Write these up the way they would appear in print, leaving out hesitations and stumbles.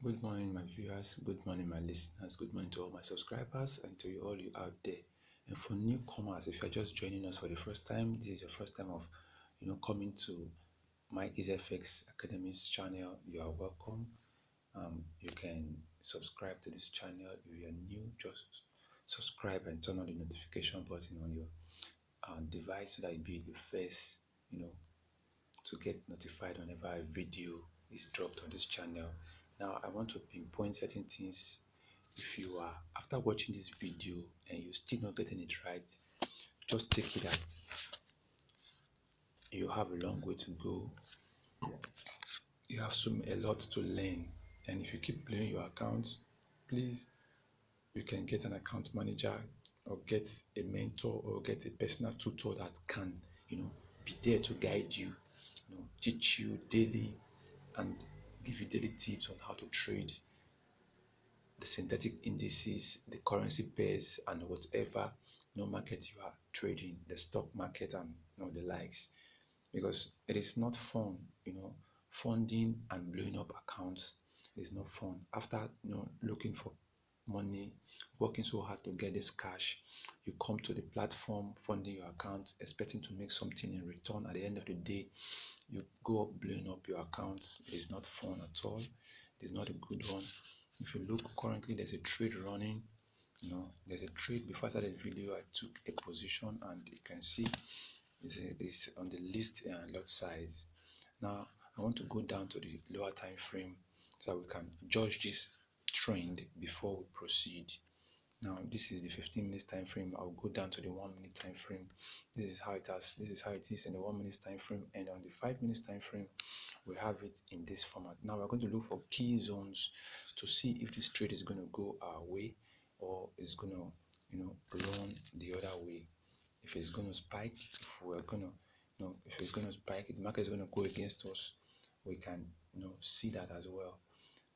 Good morning, my viewers. Good morning, my listeners. Good morning to all my subscribers and to all you out there. And for newcomers, if you're just joining us for the first time, this is your first time of, coming to my EasyFX Academy's channel. You are welcome. You can subscribe to this channel. If you are new, just subscribe and turn on the notification button on your device so that you'll be the first, you know, to get notified whenever a video is dropped on this channel. Now, I want to pinpoint certain things. If you are after watching this video and you're still not getting it right, just take it that you have a long way to go. You have a lot to learn, and if you keep playing your account, please, you can get an account manager or get a mentor or get a personal tutor that can, be there to guide you, teach you daily and give you daily tips on how to trade the synthetic indices, the currency pairs, and whatever market you are trading, the stock market and the likes. Because it is not fun, funding and blowing up accounts is not fun. After looking for money, working so hard to get this cash, you come to the platform funding your account, expecting to make something in return. At the end of the day, you go up blowing up your account. It's not fun at all. It's not a good one. If you look currently, there's a trade running. There's a trade. Before I started the video, I took a position, and you can see it's on the list lot size. Now I want to go down to the lower time frame so we can judge this trend before we proceed. Now this is the 15 minutes time frame. I'll go down to the 1 minute time frame. This is how it is in the 1 minute time frame, and on the 5 minutes time frame we have it in this format. Now we're going to look for key zones to see if this trade is going to go our way or is going to run the other way. If it's going to spike, if it's going to spike, if the market is going to go against us, we can see that as well.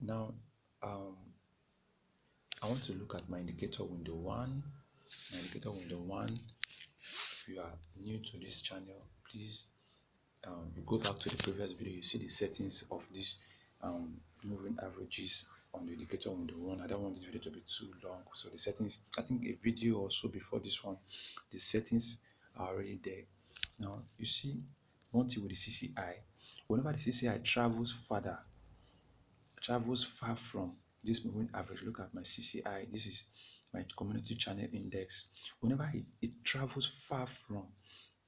Now I want to look at my indicator window one. If you are new to this channel, please you go back to the previous video. You see the settings of this moving averages on the indicator window one. I don't want this video to be too long, so the settings, I think a video or so before this one, the settings are already there. Now you see one thing with the CCI. Whenever the CCI travels far from this moving average, look at my CCI. This is my community channel index. Whenever it travels far from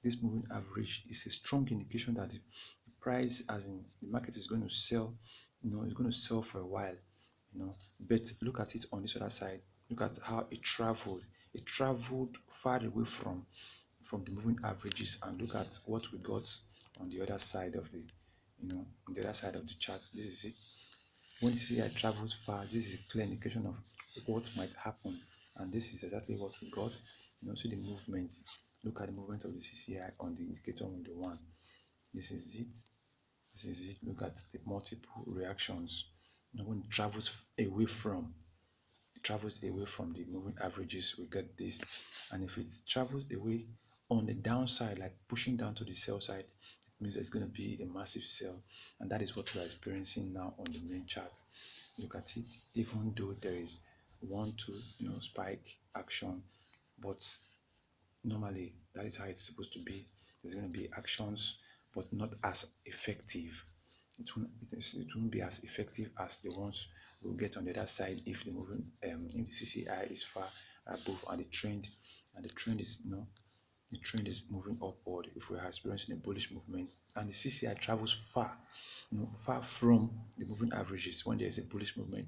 this moving average, is a strong indication that the price, as in the market, is going to sell. It's going to sell for a while. But look at it on this other side. Look at how it traveled. It traveled far away from the moving averages, and look at what we got on the other side of the on the other side of the chart. This is it. When CCI travels far, this is a clear indication of what might happen, and this is exactly what we got. See the movement. Look at the movement of the CCI on the indicator window one. This is it. This is it. Look at the multiple reactions. When it travels away from the moving averages, we get this. And if it travels away on the downside, like pushing down to the sell side, it means it's going to be a massive sell, and that is what we are experiencing now on the main chart. Look at it. Even though there is 1-2 spike action, but normally that is how it's supposed to be. There's going to be actions, but not as effective. It won't be as effective as the ones we'll get on the other side if the moving if the CCI is far above, and the trend is moving upward. If we are experiencing a bullish movement and the CCI travels far from the moving averages, when there is a bullish movement,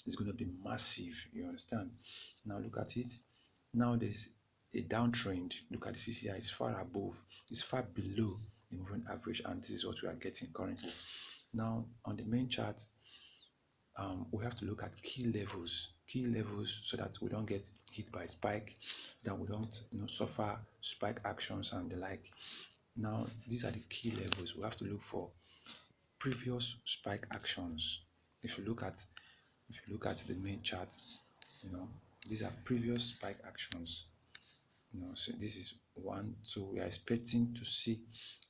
it's going to be massive. You understand? Now look at it. Now there's a downtrend. Look at the CCI. It's far above. It's far below the moving average, and this is what we are getting currently. Now on the main chart, we have to look at key levels, so that we don't get hit by spike, that we don't suffer spike actions and the like. Now these are the key levels. We have to look for previous spike actions. If you look at the main chart, these are previous spike actions. So this is one. So we are expecting to see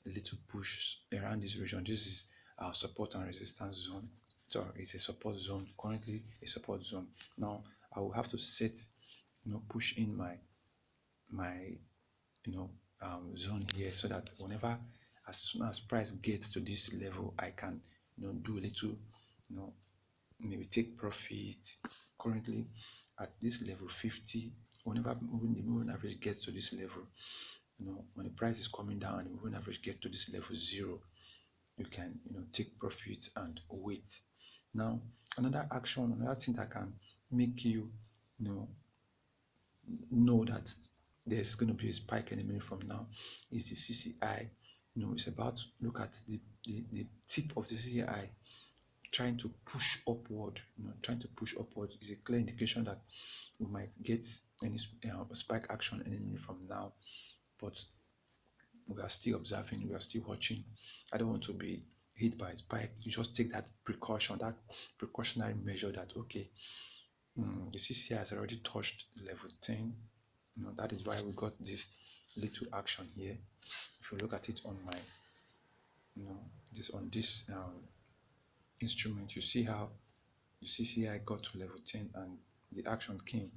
a little push around this region. This is our support and resistance zone. So it's a support zone, currently a support zone. Now I will have to set, push in my zone here, so that whenever, as soon as price gets to this level, I can do a little, maybe take profit. Currently at this level 50, whenever the moving average gets to this level, when the price is coming down and the moving average gets to this level 0, you can take profit and wait. Now another thing that can make you know that there's going to be a spike any minute from now is the CCI. It's about, look at the tip of the CCI trying to push upward. Trying to push upward is a clear indication that we might get any spike action any minute from now. But we are still observing, we are still watching. I don't want to be hit by a spike. You just take that precaution, that precautionary measure, that okay, the CCI has already touched level 10. That is why we got this little action here. If you look at it on my, this instrument, you see how the CCI got to level 10 and the action came.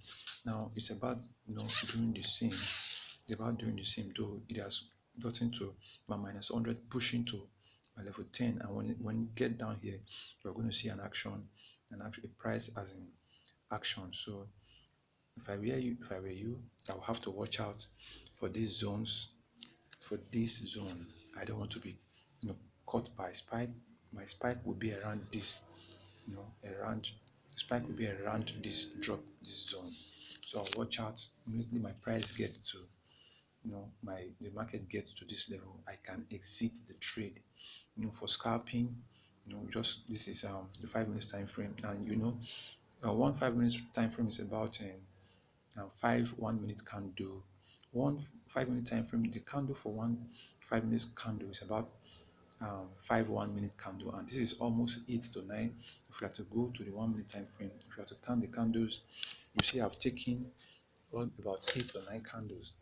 Now it's about doing the same. It's about doing the same, though it has gotten to my minus 100, pushing to my level 10, and when you get down here, you're going to see an action, a price as in action. So if I were you, I will have to watch out for these zones. For this zone, I don't want to be caught by spike. My spike will be around this, around spike will be around this drop, this zone. So I'll watch out. Immediately my price gets to, the market gets to this level, I can exit the trade. For scalping, just this is the 5 minutes time frame, and one 5 minutes time frame is about 5 1 minute candle. One 5 minute time frame, the candle for one 5 minutes candle is about 5 1 minute candle, and this is almost 8 to 9. If you have to go to the 1 minute time frame, if you have to count the candles, you see I've taken about 8 or 9 candles.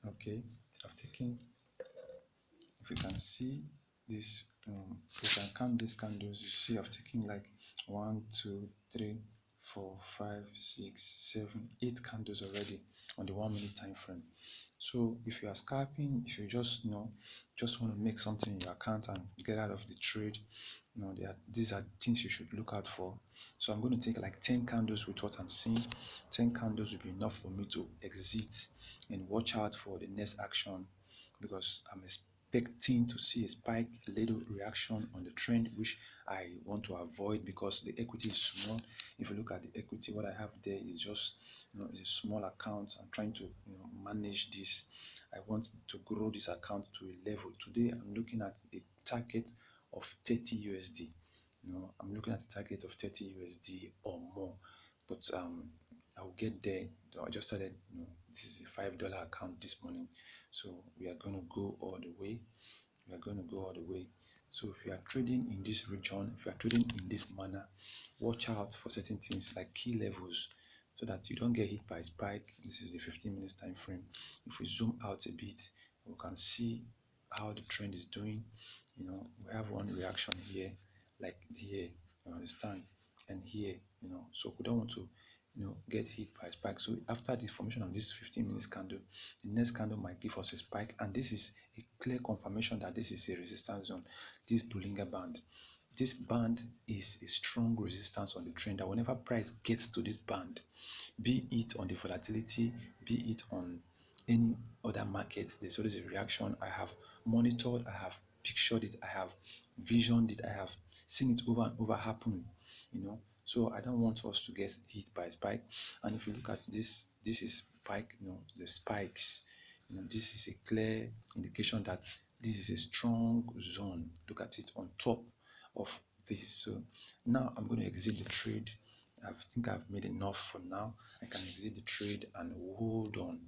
Okay, I've taken, if you can see this, you can count these candles, you see I've taken like 1 2 3 4 5 6 7 8 candles already on the 1 minute time frame. So if you are scalping, if you just want to make something in your account and get out of the trade, these are things you should look out for. So I'm going to take like 10 candles with what I'm seeing. 10 candles will be enough for me to exit and watch out for the next action, because I'm expecting to see a spike, a little reaction on the trend, which I want to avoid because the equity is small. If you look at the equity, what I have there is just, it's a small account. I'm trying to manage this. I want to grow this account to a level. Today I'm looking at a target of 30 USD. I'm looking at a target of 30 USD or more, but I'll get there. I just started, this is a $5 account this morning, so we are going to go all the way. We are going to go all the way. So if you are trading in this region, if you are trading in this manner, watch out for certain things like key levels, so that you don't get hit by spike. This is the 15 minutes time frame. If we zoom out a bit, we can see how the trend is doing. We have one reaction here, like here, you understand, and here, so we don't want to get hit by spike. So after the formation of this 15 minutes candle, the next candle might give us a spike, and this is a clear confirmation that this is a resistance zone. This Bollinger Band, this band is a strong resistance on the trend, that whenever price gets to this band, be it on the volatility, be it on any other market, there's always a reaction. I have monitored, I have pictured it, I have visioned it, I have seen it over and over happen. So I don't want us to get hit by spike. And if you look at this is spike, the spikes, this is a clear indication that this is a strong zone. Look at it on top of this. So now I'm going to exit the trade. I think I've made enough for now. I can exit the trade and hold on.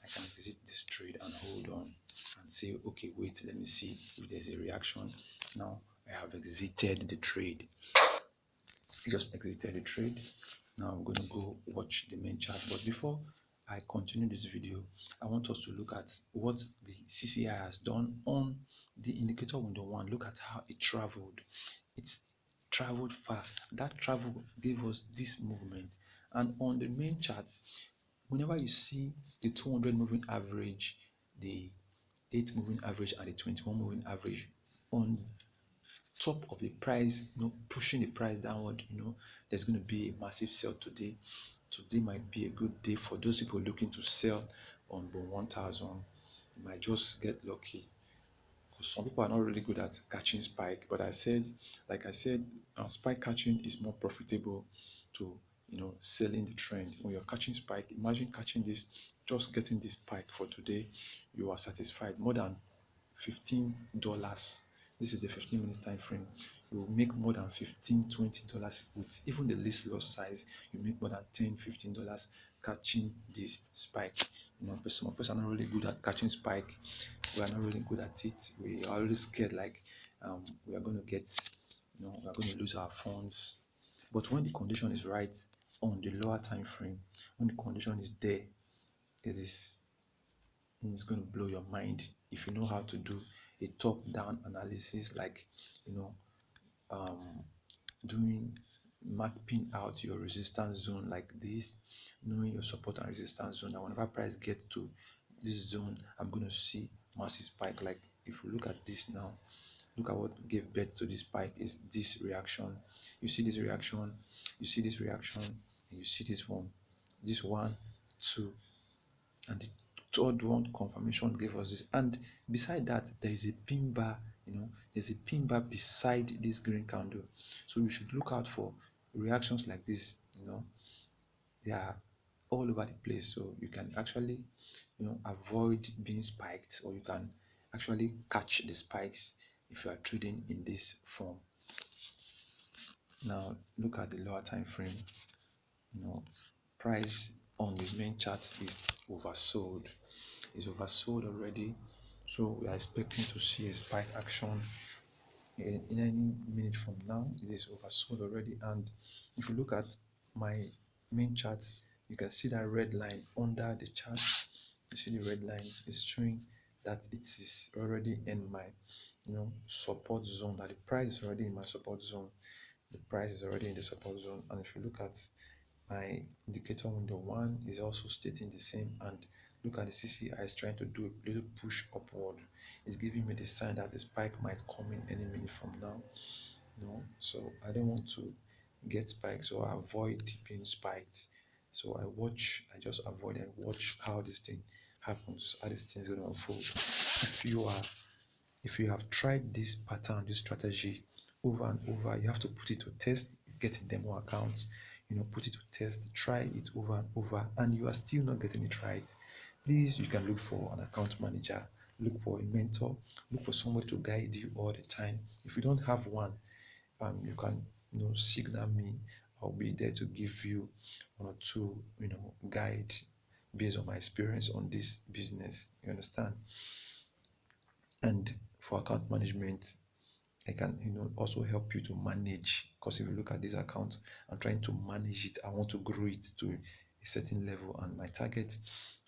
I can exit this trade and hold on and say, okay, wait, let me see if there's a reaction. Now I have exited the trade. I just exited the trade. Now I'm going to go watch the main chart. But before I continue this video, I want us to look at what the CCI has done on the indicator window one. Look at how it traveled. It's traveled far. That travel gave us this movement. And on the main chart, whenever you see the 200 moving average, the 8 moving average, and the 21 moving average on top of the price, pushing the price downward, there's going to be a massive sell today. Today might be a good day for those people looking to sell on Bone 1000. You might just get lucky, because some people are not really good at catching spike. But like I said, spike catching is more profitable to selling the trend. When you're catching spike, imagine catching this, just getting this spike for today, you are satisfied. More than $15. This is the 15 minutes time frame. You will make more than $15-20 with even the least loss size. You make more than $10-15 catching this spike. But some of us are not really good at catching spike. We are not really good at it. We are always scared, like we are going to get, we are going to lose our funds. But when the condition is right on the lower time frame, when the condition is there, it's going to blow your mind if you know how to do a top-down analysis, like um, doing mapping out your resistance zone like this, knowing your support and resistance zone. And whenever price gets to this zone, I'm going to see massive spike. Like if you look at this now, look at what gave birth to this spike is this reaction. You see this reaction, you see this reaction, and you see this one, 2, and the third one confirmation gave us this. And beside that, there is a pin bar. There's a pin bar beside this green candle, so you should look out for reactions like this. They are all over the place, so you can actually avoid being spiked, or you can actually catch the spikes if you are trading in this form. Now look at the lower time frame. Price on the main chart is oversold. Is oversold already, so we are expecting to see a spike action in any minute from now. It is oversold already, and if you look at my main chart, you can see that red line under the chart. You see the red line is showing that it is already in my support zone, that the price is already in my support zone. The price is already in the support zone. And if you look at my indicator window one, is also stating the same. And look at the CCI is trying to do a little push upward. It's giving me the sign that the spike might come in any minute from now. So I don't want to get spiked, so I avoid being spiked. So I just avoid and watch how this thing happens, how this thing is going to unfold. If you have tried this pattern, this strategy over and over, you have to put it to test, get a demo account, put it to test, try it over and over, and you are still not getting it right. Please, you can look for an account manager, look for a mentor, look for somebody to guide you all the time. If you don't have one, you can signal me. I'll be there to give you one or two guide based on my experience on this business. You understand? And for account management, I can also help you to manage, because if you look at this account, I'm trying to manage it. I want to grow it to a certain level, and my target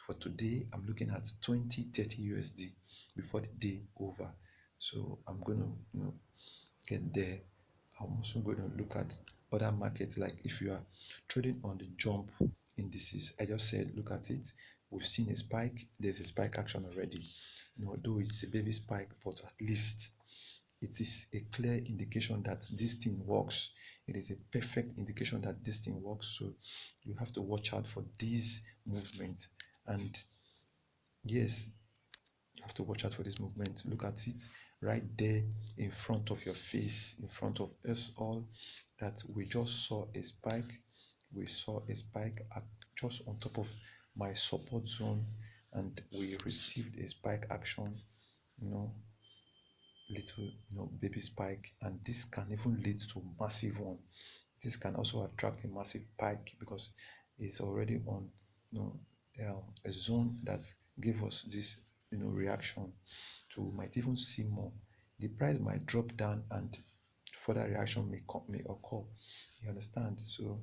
for today, I'm looking at 20-30 USD before the day over. So I'm going to get there. I'm also going to look at other markets, like if you are trading on the jump indices. I just said look at it. We've seen a spike. There's a spike action already, though it's a baby spike, but at least it is a clear indication that this thing works. It is a perfect indication that this thing works. So you have to watch out for this movement. And yes, you have to watch out for this movement. Look at it right there in front of your face, in front of us all, that we just saw a spike. We saw a spike at just on top of my support zone, and we received a spike action, little baby spike, and this can even lead to massive one. This can also attract a massive spike, because it's already on a zone that gave us this reaction. To might even see more. The price might drop down and further reaction may occur. You understand? So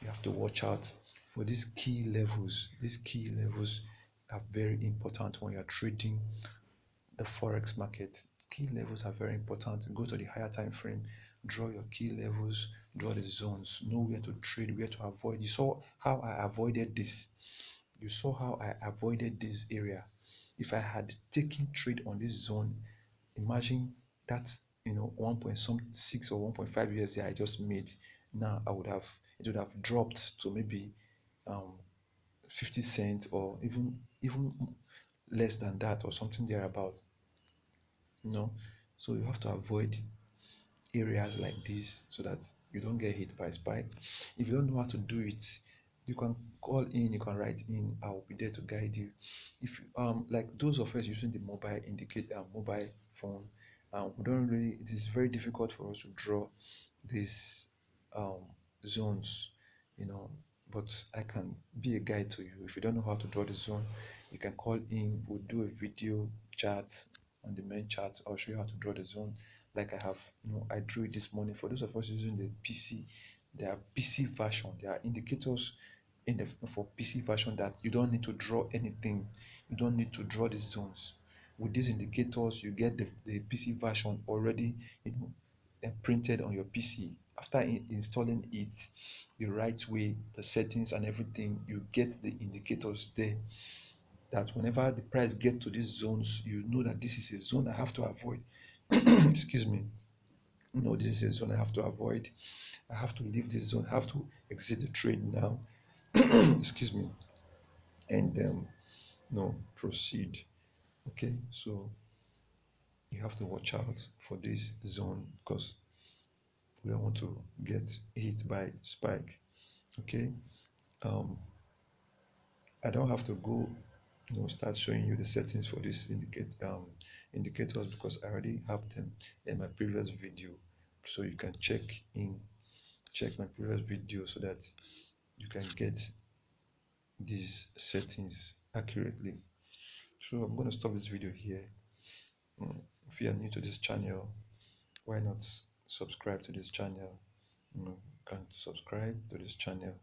you have to watch out for these key levels are very important when you're trading the forex market. Key levels are very important. Go to the higher time frame, draw your key levels, draw the zones, know where to trade, where to avoid. You saw how I avoided this. You saw how I avoided this area. If I had taken trade on this zone, imagine that 1.6 or 1.5 years I just made. Now it would have dropped to maybe um 50 cents, or even less than that, or something thereabout. you know so you have to avoid areas like this so that you don't get hit by spike. If you don't know how to do it, you can call in, you can write in. I will be there to guide you. If like those of us using the mobile phone, we don't really it is very difficult for us to draw these um zones, you know but I can be a guide to you. If you don't know how to draw the zone, you can call in. We'll do a video chat. On the main chat, I'll show you how to draw the zone, like I have. I drew it this morning. For those of us using the PC, there are PC version. There are indicators in the for PC version that you don't need to draw anything. You don't need to draw these zones. With these indicators, you get the PC version already, printed on your PC. After installing it the right way, the settings and everything, you get the indicators there, that whenever the price get to these zones, you know that this is a zone I have to avoid. Excuse me. This is a zone I have to avoid. I have to leave this zone. I have to exit the trade now. Excuse me. And no, proceed. Okay, so you have to watch out for this zone, because we don't want to get hit by spike. Okay. Um, I don't have to go, start showing you the settings for this indicators, because I already have them in my previous video. So you can check my previous video so that you can get these settings accurately. So I'm going to stop this video here. If you are new to this channel, why not subscribe to this channel? You can subscribe to this channel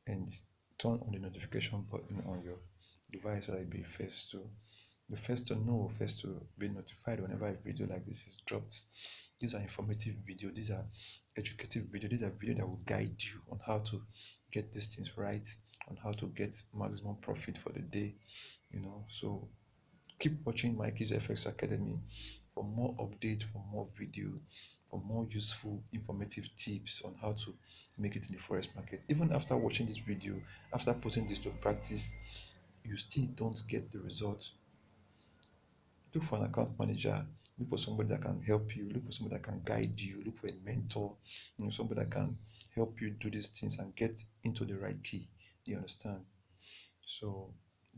and turn on the notification button on your device so that you be first to know, first to be notified whenever a video like this is dropped. These are informative video, these are educative video, these are video that will guide you on how to get these things right, on how to get maximum profit for the day. So keep watching Mikey's FX Academy for more updates, for more video, for more useful, informative tips on how to make it in the forex market. Even after watching this video, after putting this to practice, you still don't get the results. Look for an account manager. Look for somebody that can help you. Look for somebody that can guide you. Look for a mentor. Somebody that can help you do these things and get into the right key. You understand? So,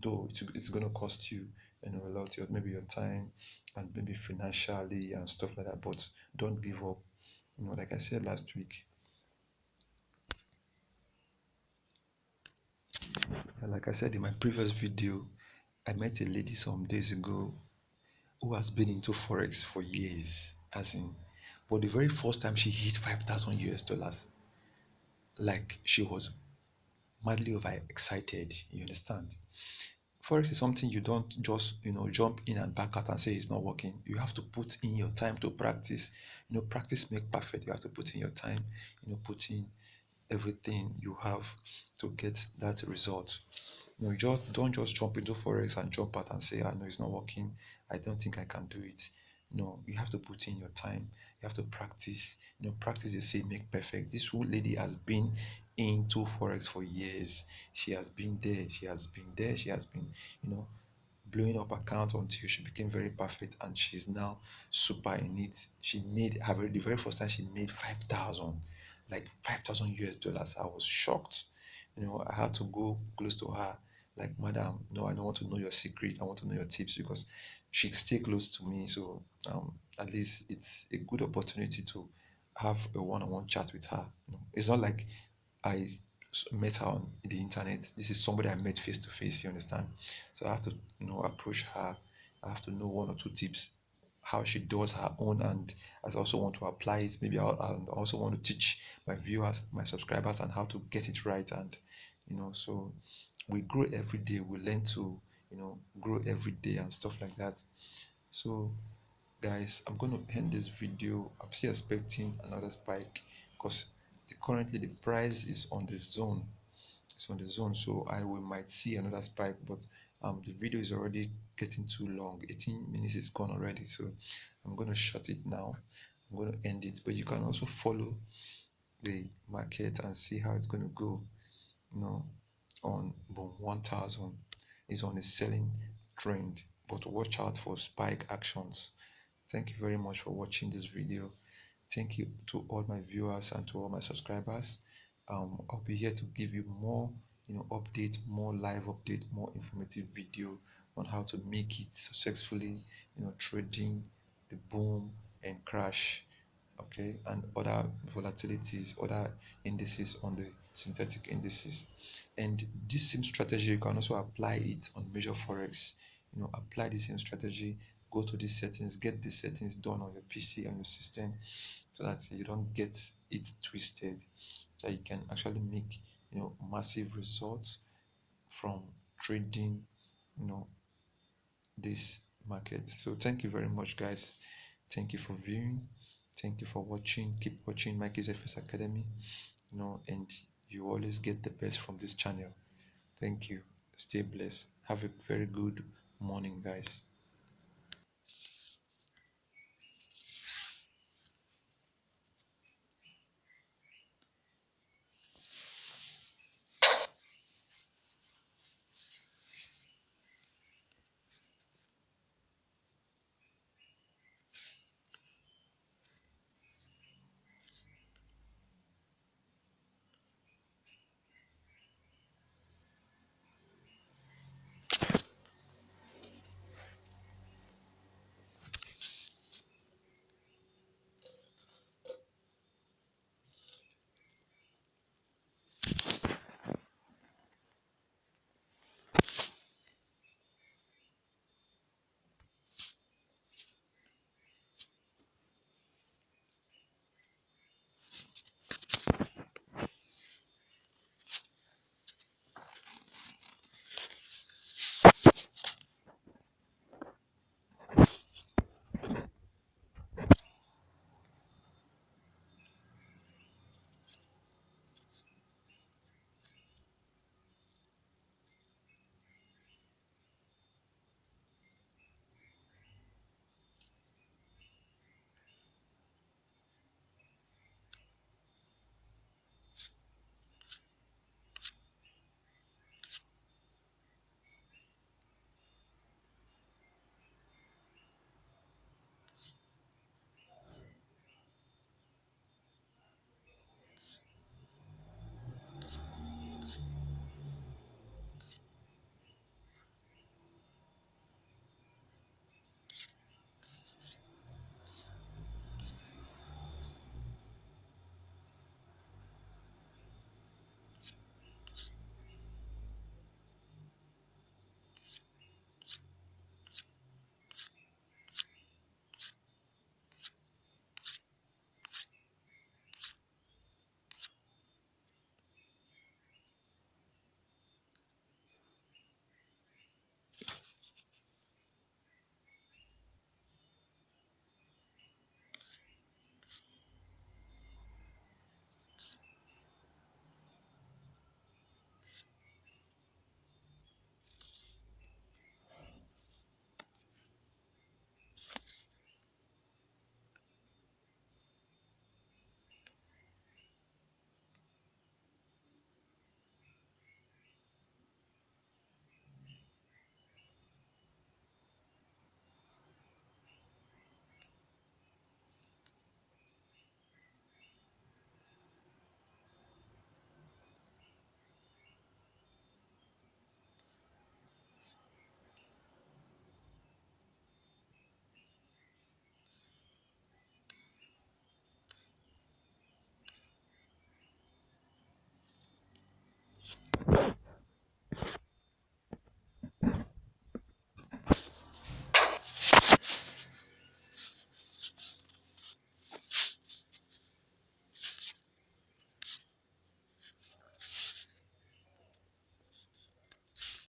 though it's going to cost you, a lot, maybe your time and maybe financially and stuff like that, but don't give up. Like I said last week, and like I said in my previous video, I met a lady some days ago who has been into forex for years, as in, but the very first time she hit 5,000 US dollars, like she was madly over excited. You understand? Forex is something you don't just jump in and back out and say it's not working. You have to put in your time to practice. Practice make perfect. You have to put in your time. Put in everything you have to get that result. You just don't just jump into forex and jump out and say, "I know it's not working. I don't think I can do it." No, you have to put in your time. You have to practice. Practice they say make perfect. This old lady has been into forex for years. She has been there. She has been there. She has been, you know, blowing up accounts until she became very perfect, and she's now super in it. She made her the very first time she made 5,000, like 5,000 US dollars. I was shocked. I had to go close to her, like, "Madam, no, I don't want to know your secret. I want to know your tips," because she stay close to me. So at least it's a good opportunity to have a one-on-one chat with her. It's not like I met her on the internet. This is somebody I met face to face. You understand? So I have to, approach her. I have to know one or two tips how she does her own, and I also want to apply it. Maybe I also want to teach my viewers, my subscribers, and how to get it right and So we grow every day, we learn to grow every day and stuff like that. So guys, I'm going to end this video. I'm still expecting another spike because currently the price is on the zone. It's on the zone, so I we might see another spike, but the video is already getting too long. 18 minutes is gone already, so I'm going to shut it now. I'm going to end it, but you can also follow the market and see how it's going to go. On boom 1000 is on a selling trend, but watch out for spike actions. Thank you very much for watching this video. Thank you to all my viewers and to all my subscribers. I'll be here to give you more updates, more live update, more informative video on how to make it successfully, trading the boom and crash, okay, and other volatilities, other indices on the synthetic indices. And this same strategy, you can also apply it on major forex. Apply the same strategy, go to these settings, get the settings done on your PC, on your system, so that you don't get it twisted, so you can actually make massive results from trading you know this market. So thank you very much, guys. Thank you for viewing, thank you for watching. Keep watching Mikey's FS Academy, and you always get the best from this channel. Thank you. Stay blessed. Have a very good morning, guys.